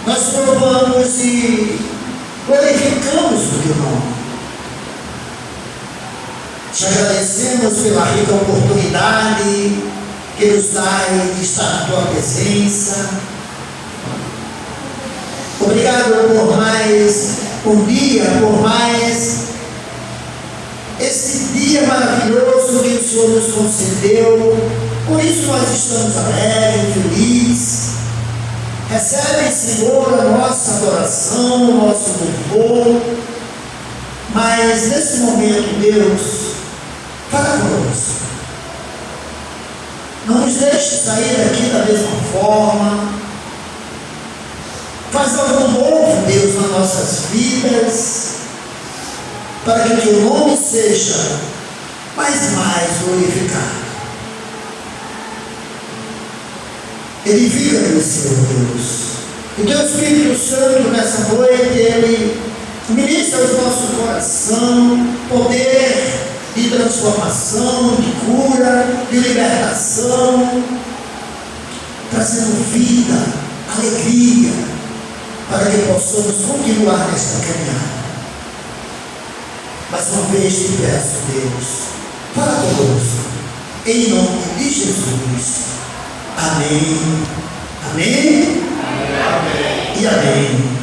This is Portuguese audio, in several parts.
nós provamos e glorificamos o teu nome. Te agradecemos pela rica oportunidade que nos dá de estar na tua presença. Obrigado por mais um dia, por mais esse dia maravilhoso que o Senhor nos concedeu. Por isso nós estamos alegres, felizes. Recebe, Senhor, a nossa adoração, o nosso louvor. Mas nesse momento, Deus, fala conosco. Não nos deixe sair daqui da mesma forma. Faz algo novo, Deus, nas nossas vidas, para que o teu nome seja mais glorificado. Ele vive, Senhor Deus. O teu Espírito Santo nessa noite, ele ministra ao nosso coração poder de transformação, de cura, de libertação, trazendo vida, alegria, para que possamos continuar nesta caminhada. Mais uma vez te peço, Deus, fala conosco, em nome de Jesus. Amém. Amém? Amém. E amém.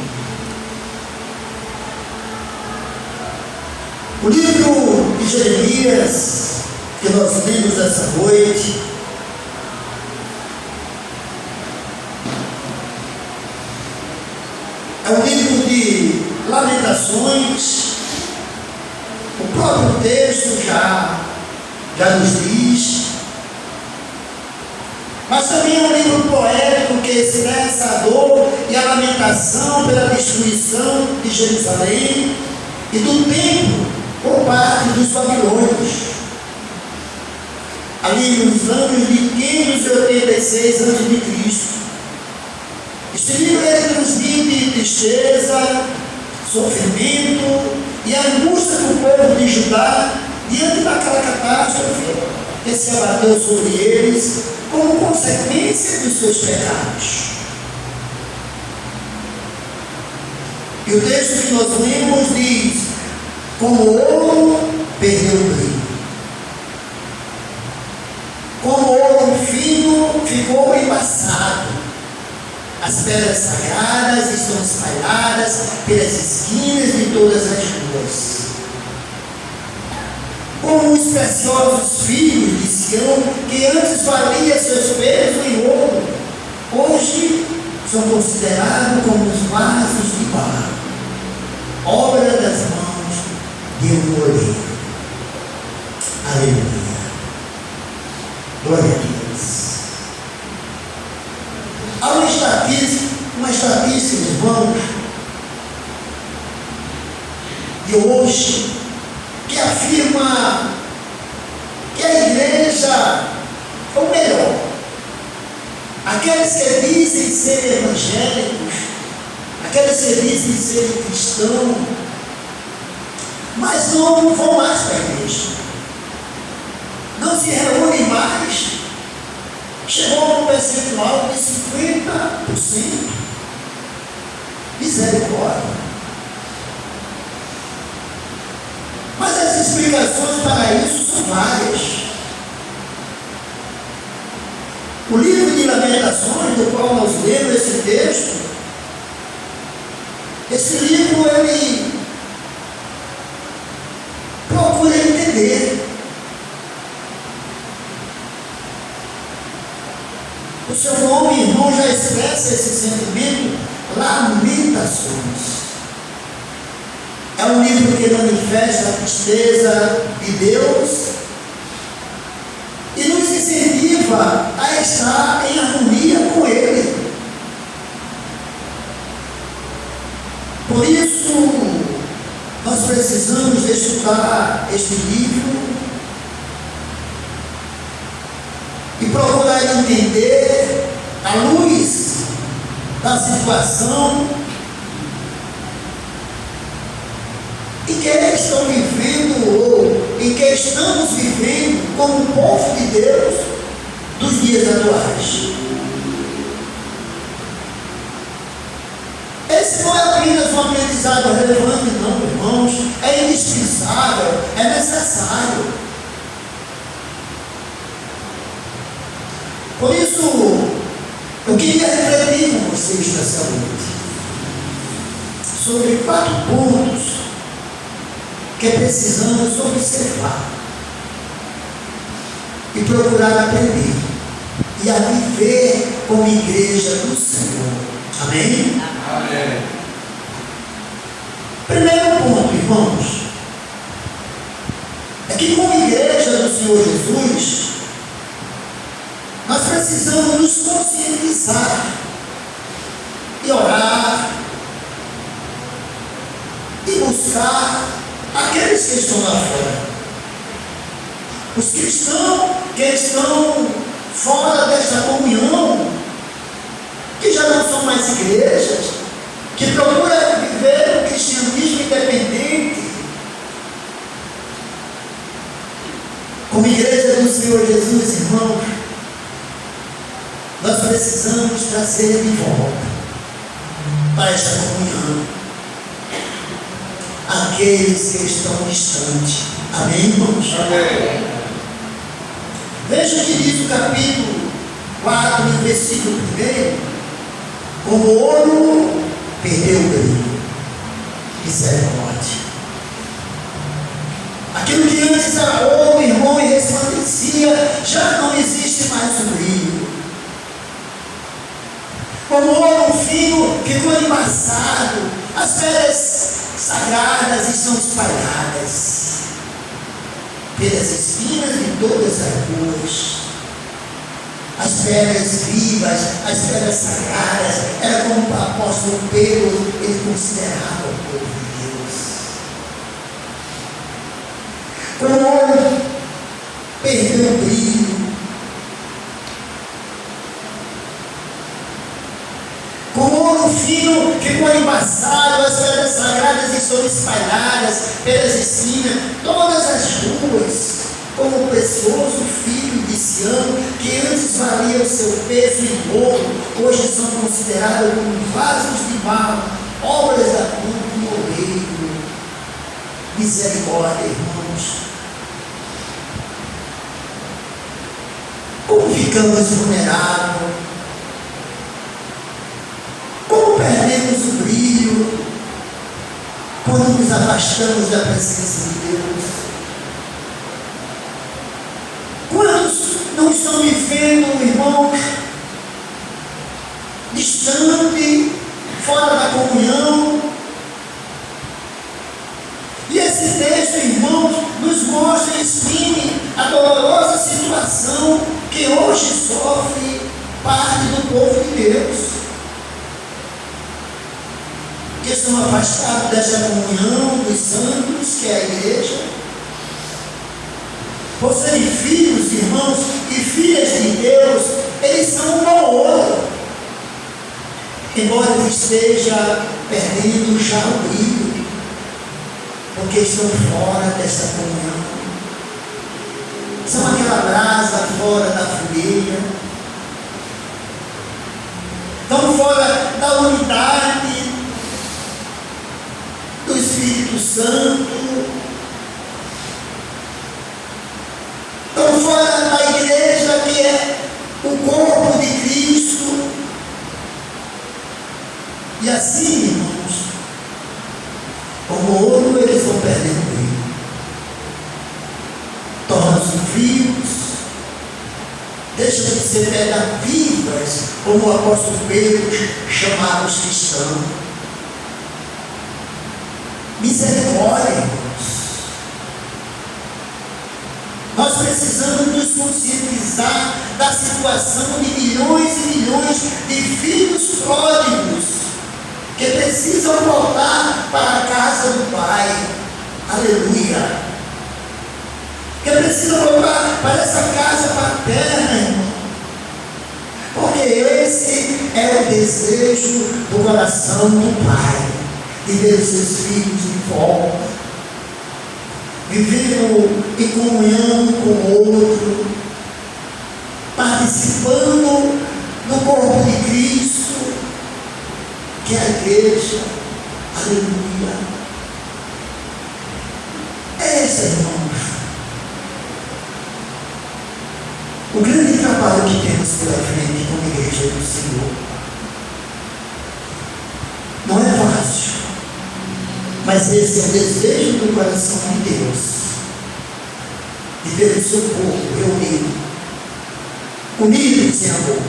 O livro de Jeremias, que nós lemos essa noite, é um livro de lamentações. O próprio texto já nos diz. Mas também é um livro poético que expressa a dor e a lamentação pela destruição de Jerusalém e do templo por parte dos babilônios, ali nos anos de 586 a.C. Este livro nos diz de tristeza, sofrimento e angústia do povo de Judá diante daquela catástrofe que se abateu sobre eles como consequência dos seus pecados. E o texto que nós lemos diz: como ouro perdeu o brilho, como ouro fino ficou embaçado, as pedras sagradas estão espalhadas pelas esquinas de todas as ruas. Como os preciosos filhos de Sião, que antes valia seus pesos em ouro, hoje são considerados como os vasos de barro, obra das mãos de um oleiro. Aleluia. Glória a Deus. Há uma estatística, irmãos, de hoje, que afirma que a igreja, ou melhor, aqueles que dizem ser evangélicos, aqueles que dizem ser cristãos, mas não vão mais para a igreja, não se reúnem mais, chegou a um percentual de 50%. Misericórdia. Mas as explicações para isso são várias. O livro de Lamentações, do qual nós lemos esse texto, esse livro ele procura entender o seu nome, irmão, já expressa esse sentimento. Lamentações. É um livro que manifesta a tristeza de Deus e nos incentiva a estar em harmonia com Ele. Por isso, nós precisamos estudar este livro e procurar entender, à luz da situação em que estão vivendo, ou em que estamos vivendo como povo de Deus dos dias atuais. apenas um aprendizado relevante, não, irmãos, é indispensável, é necessário. Por isso, eu queria refletir com vocês nessa noite sobre 4 pontos que precisamos observar e procurar aprender e a viver como igreja do Senhor. Amém? Amém. Primeiro ponto, irmãos, é que como igreja do Senhor Jesus, nós precisamos nos conscientizar e orar e buscar aqueles que estão lá fora. Os cristãos que estão fora desta comunhão, que já não são mais igrejas, que procuram viver o cristianismo independente. Como igreja do Senhor Jesus, irmãos, nós precisamos trazer de volta para esta comunhão aqueles que estão distantes. Amém, irmãos? Amém. Veja o que diz o capítulo 4, no versículo 1. Como o ouro perdeu o brilho, misericórdia. Aquilo que antes era ouro, irmão, e resplandecia, já não existe mais o brilho. Como ouro fino ficou embaçado, as pedras sagradas estão espalhadas pelas esquinas de todas as ruas. As pedras vivas, as pedras sagradas, era como o apóstolo Pedro, ele considerava o povo de Deus. Como o ouro perdeu o brilho, como o ouro fino ficou embaçado, as pedras sagradas estão espalhadas pelas esquinas, todas as ruas, como o precioso filho de Sião, que antes valia o seu peso em ouro, hoje são considerados como vasos de barro, obras da mão do oleiro. Misericórdia, irmãos. Como ficamos vulneráveis, como perdemos o brilho quando nos afastamos da presença de Deus. Quantos não estão vivendo, irmãos, distante, fora da comunhão? E esse texto, irmãos, nos mostra e exprime a dolorosa situação que hoje sofre parte do povo de Deus, que estão afastados desta comunhão dos santos, que é a igreja. Por serem filhos, irmãos, e filhas de Deus, eles são um ao outro, embora ele esteja perdendo já o brilho, porque estão fora dessa comunhão. São aquela brasa fora da fogueira, estão fora da unidade do Espírito Santo, estão fora da igreja que é o corpo de Cristo. E assim, irmãos, como ouro, eles vão perdendo o brilho, tornam-se frios, deixam de ser pedras vivas, como o apóstolo Pedro chamava os cristãos. Misericórdia, irmãos. Nós precisamos nos conscientizar da situação de milhões e milhões de filhos pródigos que precisam voltar para a casa do Pai. Aleluia. Que precisam voltar para essa casa paterna, irmão. Porque esse é o desejo do coração do Pai, de ver os seus filhos de volta, vivendo em comunhão com o outro, participando do corpo de Cristo, que é a igreja. Aleluia. Esse, irmãos, o grande trabalho que temos pela frente como igreja do Senhor. Não é fácil, mas esse é o desejo do coração de Deus, de ver o seu povo reunido, unidos em amor.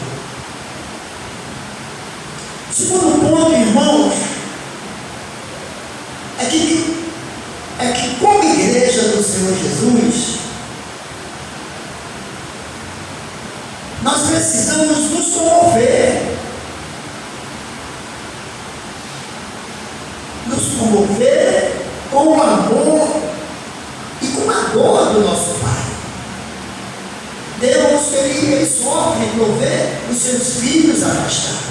Segundo ponto, irmãos, é que como igreja do Senhor Jesus, nós precisamos nos comover. Nos comover com o amor e com a dor do nosso Pai. Deus, ele sofre por ver os seus filhos afastados.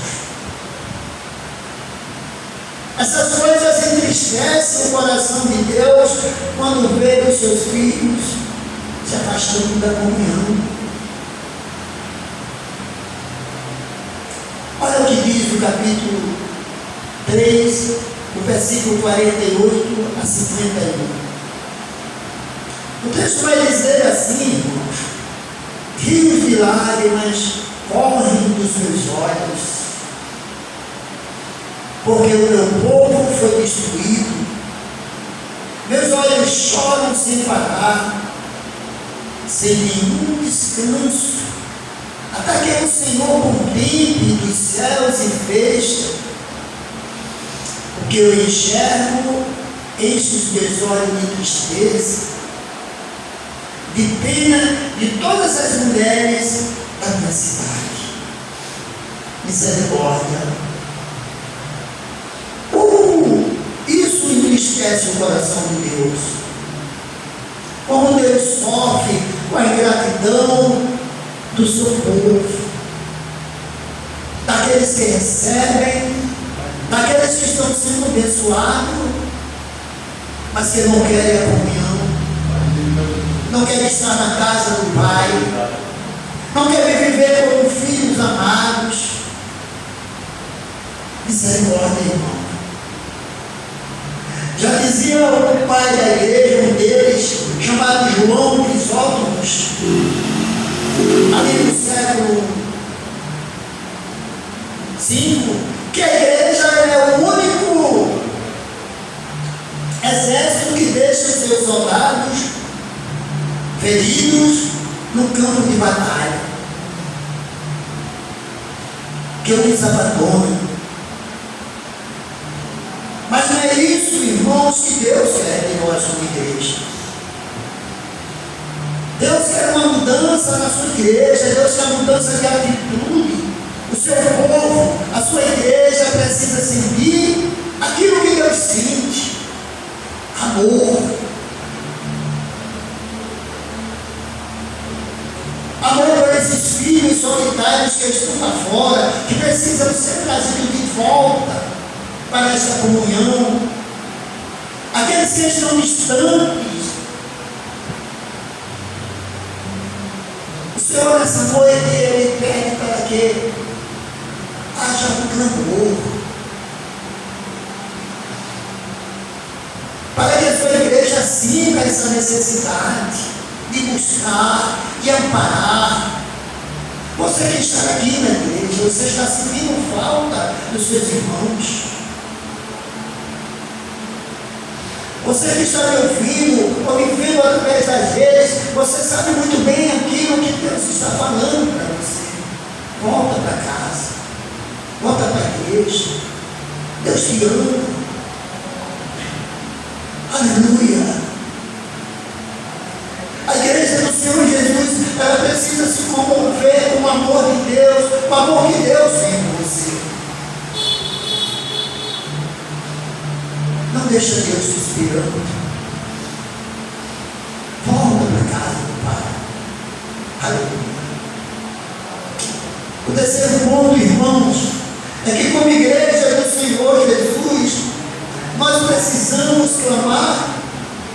Essas coisas entristecem o coração de Deus quando vê os seus filhos se afastando da comunhão. Olha o que diz o capítulo 3, o versículo 48 a 51. O texto vai dizer assim, irmãos: rios de lágrimas correm dos meus olhos, porque o meu povo foi destruído. Meus olhos choram sem parar, sem nenhum descanso, até que o Senhor contemple dos céus e feche. O que eu enxergo enche os meus olhos de tristeza, de pena de todas as mulheres da minha cidade. Misericórdia. Isso entristece o coração de Deus. Como Deus sofre com a ingratidão do seu povo, daqueles que recebem, daqueles que estão sendo abençoados, mas que não querem a comunhão, não querem estar na casa do Pai, não querem viver como filhos amados. Misericórdia, irmão. Já dizia o pai da igreja, um deles, chamado João Crisótomos, ali no século V, que a igreja é o único exército que deixa seus soldados feridos no campo de batalha, que eles abandonam. Mas não é isso, irmãos, que Deus quer de nós como igreja. Deus quer uma mudança na sua igreja, Deus quer uma mudança de atitude. O seu povo, a sua igreja precisa sentir aquilo que Deus sente: amor. Amor por esses filhos solitários que estão lá fora, que precisam ser trazidos de volta para esta comunhão. Aqueles que estão distantes. O Senhor, nessa noite, Ele pede para que haja um clamor, para que a sua igreja sinta essa necessidade de buscar, de amparar. Você que está aqui na igreja, você está sentindo falta dos seus irmãos. Você que está me ouvindo, ou me vendo através das redes, você sabe muito bem aquilo que Deus está falando para você. Volta para casa, volta para a igreja. Deus te ama. Aleluia. A igreja do Senhor Jesus, ela precisa se comover com o amor de Deus, com o amor que Deus tem por você. Não deixa Deus te esperando. Volta para casa do Pai. Aleluia. O terceiro ponto, irmãos, é que como igreja do Senhor Jesus, nós precisamos clamar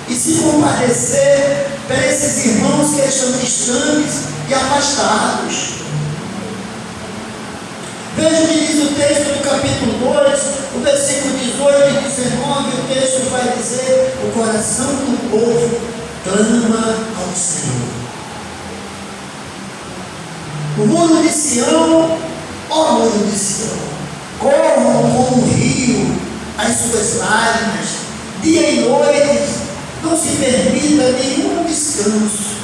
e se compadecer para esses irmãos que estão distantes e afastados. Veja o que diz o texto do capítulo 2, o versículo 18 e 19, o texto vai dizer: o coração do povo clama ao Senhor. O muro de Sião, ó muro de Sião, corram como um rio as suas lágrimas, dia e noite, não se permita nenhum descanso,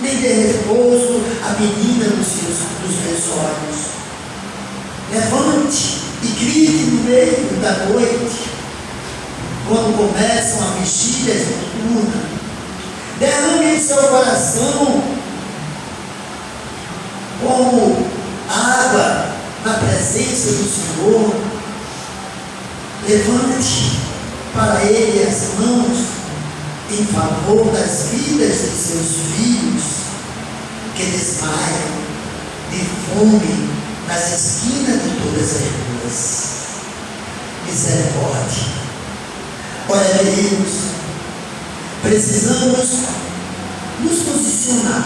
nem de repouso a menina dos meus olhos. Levante e grite no meio da noite, quando começam a vigília noturna. Derrame o seu coração como água na presença do Senhor. Levante para Ele as mãos em favor das vidas de seus filhos que desmaiam de fome nas esquinas de todas as ruas. Misericórdia. Olha, queridos, precisamos nos posicionar.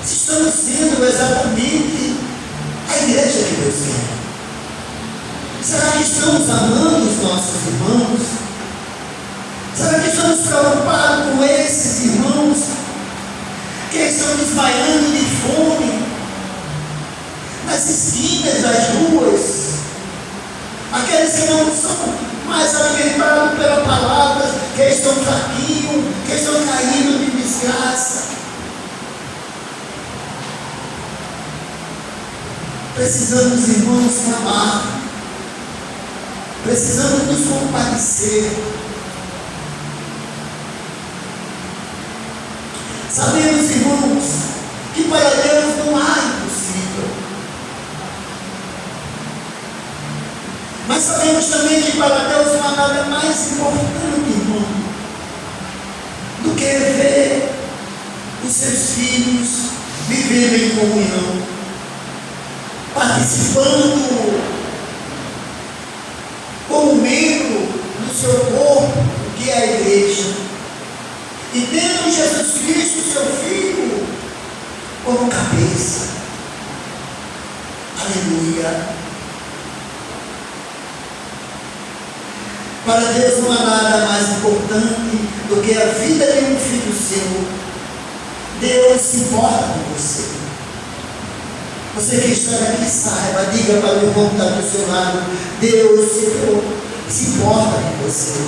Se estamos sendo exatamente a igreja que Deus quer. Será que estamos amando os nossos irmãos? Será que estamos preocupados com esses irmãos que estão desmaiando de fome nas esquinas das ruas? Aqueles que não são mais alimentados pela palavra, que estão fraquinhos, que estão caindo de desgraça. Precisamos, irmãos, amar. Precisamos nos compadecer. Sabemos, irmãos, que para Deus não há impossível. Mas sabemos também que para Deus não há nada mais importante, irmão, do que ver os seus filhos viverem em comunhão, participando como membro do seu corpo, que é a igreja, e tendo Jesus Cristo, seu Filho, como cabeça. Aleluia. Para Deus não há nada mais importante do que a vida de um filho seu. Deus se importa com você. Você que está aqui, saiba, diga para o irmão que está do seu lado: Deus se importa com você.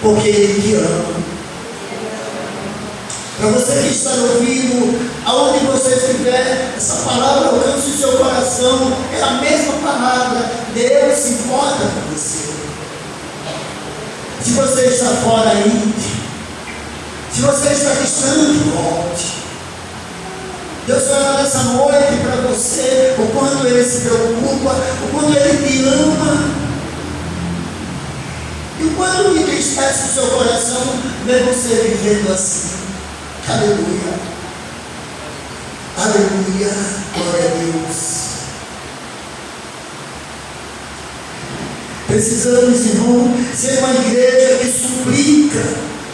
Porque Ele te ama. Para você que está ouvindo, aonde você estiver, essa palavra alcance o seu coração. É a mesma palavra. Deus se importa com você. Se você está fora aí, se você está distante, volte. Deus fala nessa noite para você o quanto Ele se preocupa, o quanto Ele te ama, e o quanto entristece o seu coração ver você vivendo assim. Aleluia. Aleluia. Glória a Deus. Precisamos, irmão, ser uma igreja que suplica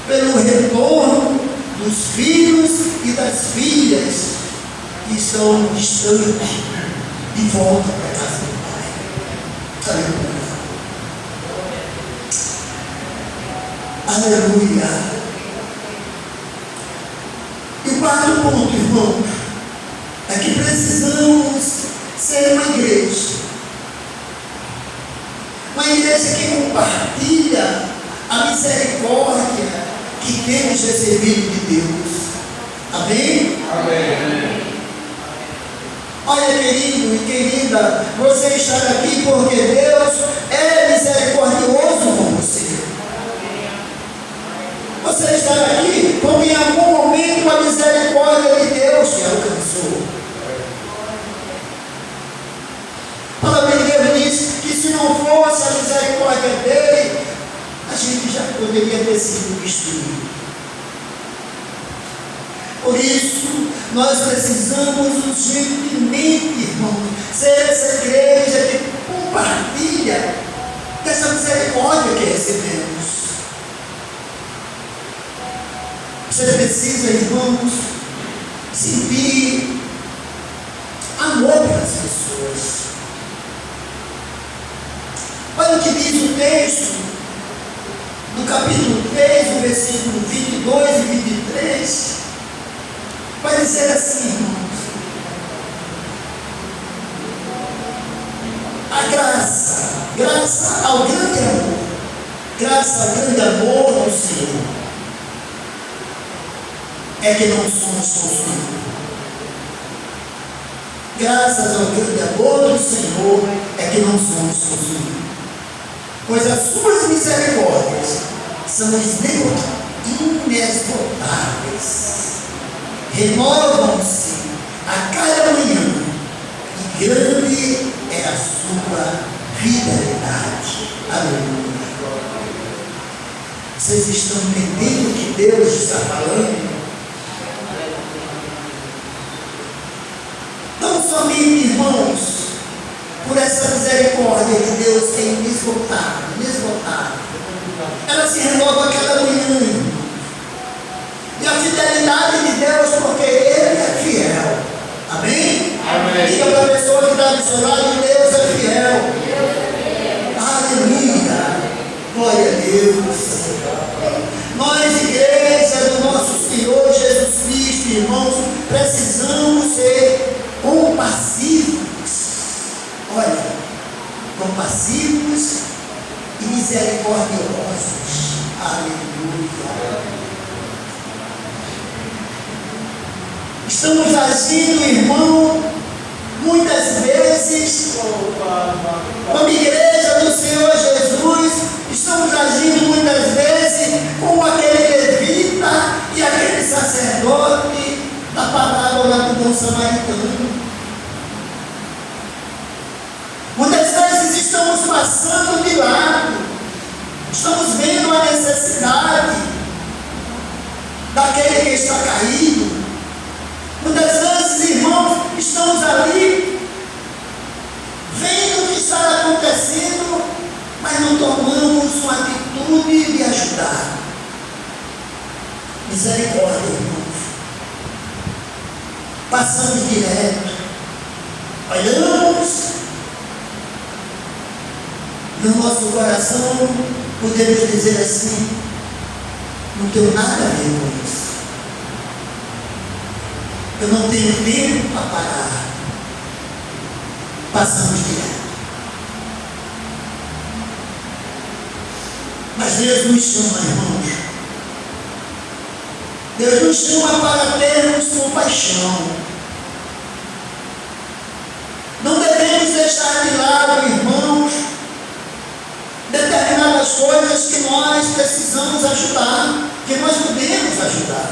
pelo retorno dos filhos e das filhas que estão distantes de volta para a casa do Pai. Aleluia. Aleluia. E o quarto ponto, irmão, é que precisamos ser uma igreja que compartilha a misericórdia que temos recebido de Deus. Amém? Amém. Olha, querido e querida, você está aqui porque Deus é misericordioso com você. Você está aqui porque em algum momento a misericórdia de Deus te alcançou. A palavra de Deus diz que se não fosse a misericórdia dele, a gente já poderia ter sido destruído. Por isso, nós precisamos urgentemente, irmãos, ser essa igreja que compartilha dessa misericórdia que recebemos. Você precisa, irmãos, sentir amor pelas pessoas. capítulo 3, o versículo 22 e 23, vai dizer assim, irmãos: a graça ao grande amor, graça ao grande amor do Senhor, é que não somos consumidos. Graças ao grande amor do Senhor é que não somos consumidos. Pois as suas misericórdias são inesgotáveis, renovam-se a cada manhã, e grande é a sua fidelidade. Aleluia. Vocês estão entendendo o que Deus está falando? Não somente, irmãos, por essa misericórdia que Deus tem inesgotável, ela se renova a cada manhã. E a fidelidade de Deus, porque Ele é fiel. Amém? Amém. Diga para a pessoa que está do seu lado: Deus é fiel. Aleluia. Glória a Deus. Nós, igreja do nosso Senhor Jesus Cristo, irmãos, precisamos ser compassivos. Olha, compassivos e misericordiosos. Aleluia. Estamos agindo, irmão, muitas vezes, como igreja do Senhor Jesus, estamos agindo muitas vezes como aquele levita e aquele sacerdote da parábola do bom samaritano. Muitas vezes estamos passando de lado, estamos vendo a necessidade daquele que está caído. Muitas vezes, irmãos, estamos ali vendo o que está acontecendo, mas não tomamos uma atitude de ajudar. Misericórdia, irmãos. Passamos direto, olhamos, no nosso coração podemos dizer assim: não tenho nada a ver com isso. Eu não tenho tempo para parar. Passamos direto. Mas Deus nos chama, irmãos. Deus nos chama para termos compaixão. Não devemos deixar de lado, irmãos, determinadas coisas que nós precisamos ajudar, que nós podemos ajudar.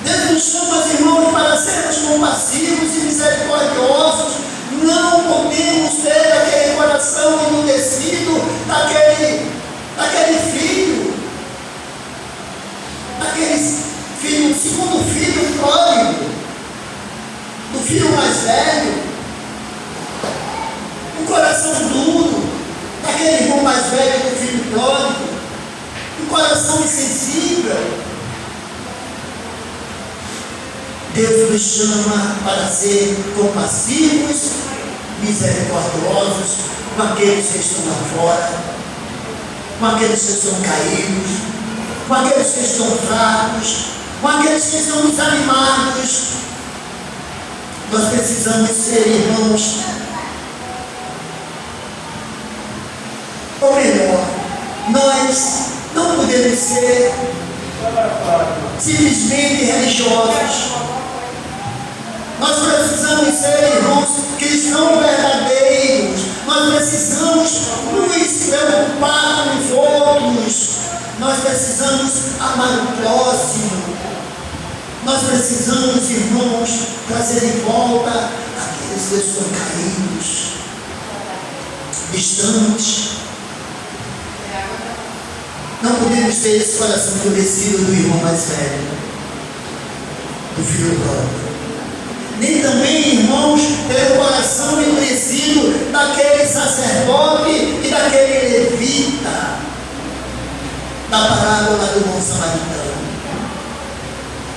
Deus nos chama, irmãos, para sermos compassivos e misericordiosos. Não podemos ter aquele coração endurecido daquele filho, o segundo filho pródigo, do filho mais velho, um coração duro, daquele irmão mais velho do filho pródigo, um coração insensível. Deus nos chama para ser compassivos, misericordiosos com aqueles que estão lá fora, com aqueles que estão caídos, com aqueles que estão fracos, com aqueles que estão desanimados. Nós precisamos ser, irmãos, ou melhor, nós não podemos ser simplesmente religiosos. Nós precisamos ser, irmãos, cristãos verdadeiros. Nós precisamos nos preocupar com os outros. Nós precisamos amar o próximo. Nós precisamos, irmãos, trazer de volta aqueles que estão caídos, distantes. Não podemos ter esse coração endurecido do irmão mais velho, do filho próprio. Nem também, irmãos, ter o coração endurecido daquele sacerdote e daquele levita da parábola do bom samaritano.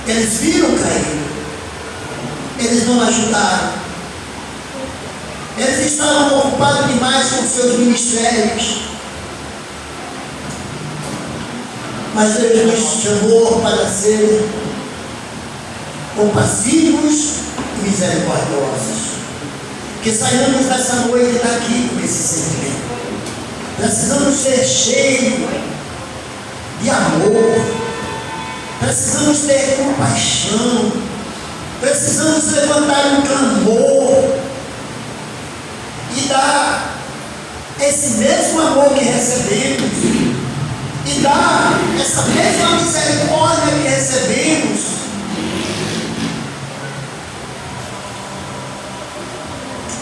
Eles viram cair, eles não ajudaram, Eles estavam ocupados demais com seus ministérios. Mas Deus nos chamou para ser compassivos e misericordiosos. Que saiamos dessa noite daqui com esse sentimento. Precisamos ser cheios de amor. Precisamos ter compaixão. Precisamos levantar um clamor e dar esse mesmo amor que recebemos, e dar essa mesma misericórdia que recebemos.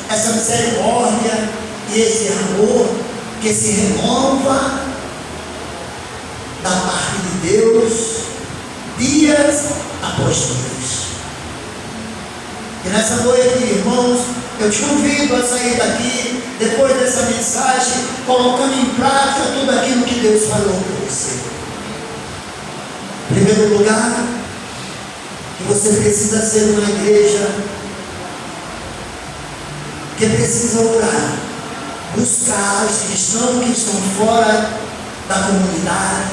Essa misericórdia e esse amor que se renova da parte de Deus, dias após dias. E nessa noite, irmãos, eu te convido a sair daqui, depois dessa mensagem, colocando em prática tudo aquilo que Deus falou para você. Em primeiro lugar, que você precisa ser uma igreja que precisa orar, buscar os cristãos que estão fora da comunidade,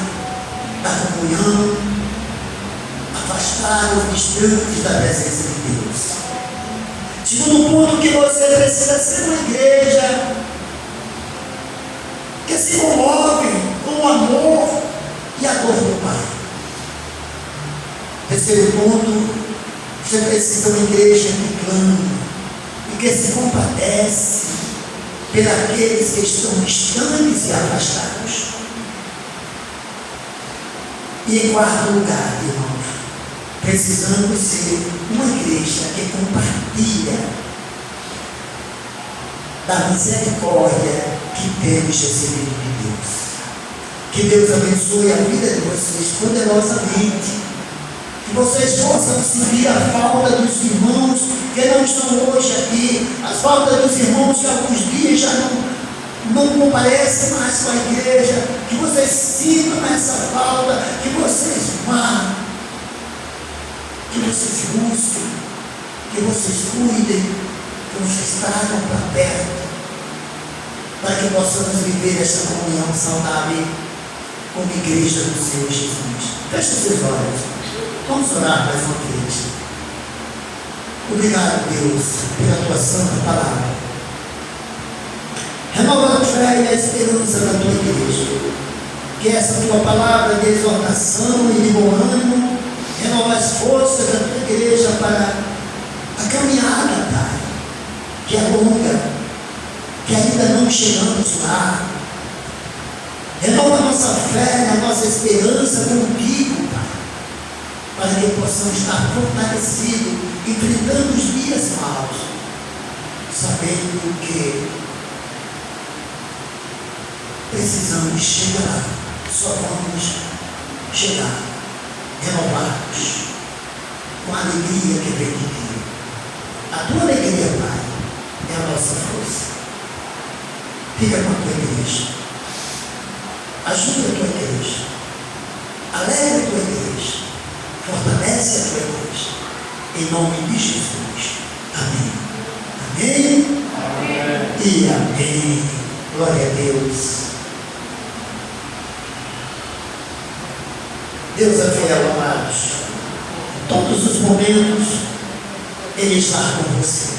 da comunhão, afastar os distantes da presença de Deus. Segundo ponto, que você precisa ser uma igreja que se comove com o amor e a dor do Pai. Terceiro ponto, você precisa uma igreja que clama e que se compadece pelos que estão distantes e afastados. E em quarto lugar, irmãos, precisamos ser uma igreja que compartilha da misericórdia que temos recebido de Deus. Que Deus abençoe a vida de vocês poderosamente. Que vocês possam sentir a falta dos irmãos que não estão hoje aqui, as faltas dos irmãos que há alguns dias já não comparecem mais com a igreja. Que vocês sintam essa falta, que vocês vão, que vocês busquem, que vocês cuidem, que vocês tragam para perto, para que possamos viver essa comunhão saudável como igreja do Senhor Jesus. Feche os seus olhos. Vamos orar mais uma vez. Obrigado, Deus, pela tua santa palavra. Renova a fé e a esperança da tua igreja. Que essa tua palavra de exortação e de bom ânimo renova as forças da tua igreja para a caminhada, Pai, que é longa, que ainda não chegamos lá. Renova a nossa fé, a nossa esperança contigo, Pai, para que possamos estar fortalecidos, enfrentando os dias maus, sabendo que precisamos chegar, só vamos chegar renovados, com a alegria que vem de ti. A tua alegria, Pai, é a nossa força. Fica com a tua igreja, ajuda a tua igreja, alegra a tua igreja, fortalece a tua igreja, em nome de Jesus. Amém. Amém. Amém. E amém. Glória a Deus. Deus é fiel, amados. Em todos os momentos, Ele está com você.